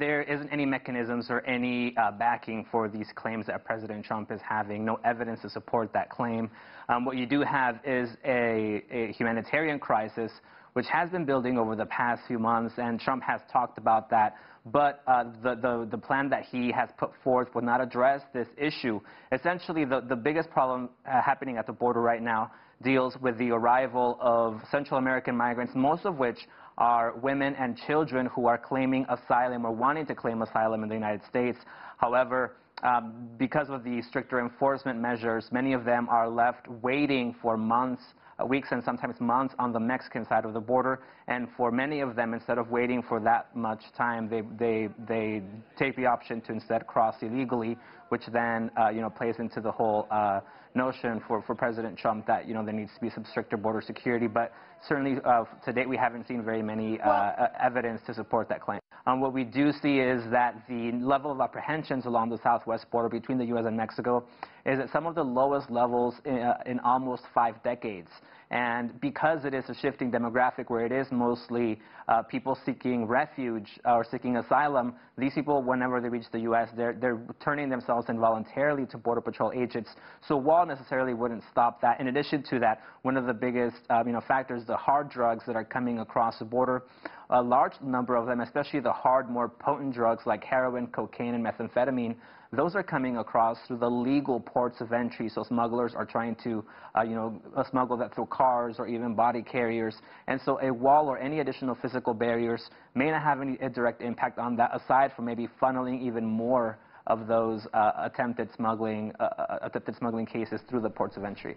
there isn't any mechanisms or any backing for these claims that President Trump is having, no evidence to support that claim. What you do have is a humanitarian crisis, which has been building over the past few months, and Trump has talked about that. But the plan that he has put forth will not address this issue. Essentially, the biggest problem happening at the border right now deals with the arrival of Central American migrants, most of which are women and children who are claiming asylum or wanting to claim asylum in the United States. However, because of the stricter enforcement measures, many of them are left waiting for months, weeks, and sometimes months on the Mexican side of the border. And for many of them, instead of waiting for that much time, they take the option to instead cross illegally, which then plays into the whole notion for President Trump that there needs to be some stricter border security. But certainly to date, we haven't seen very many evidence to support that claim. What we do see is that the level of apprehensions along the southwest border between the U.S. and Mexico is at some of the lowest levels in almost 5 decades. And because it is a shifting demographic where it is mostly people seeking refuge or seeking asylum, these people, whenever they reach the U.S., they're turning themselves in voluntarily to Border Patrol agents. So wall necessarily wouldn't stop that. In addition to that, one of the biggest factors, the hard drugs that are coming across the border, a large number of them, especially the hard, more potent drugs like heroin, cocaine, and methamphetamine, those are coming across through the legal ports of entry. So smugglers are trying to, smuggle that through cars or even body carriers. And so a wall or any additional physical barriers may not have any direct impact on that, aside from maybe funneling even more of those attempted smuggling cases through the ports of entry.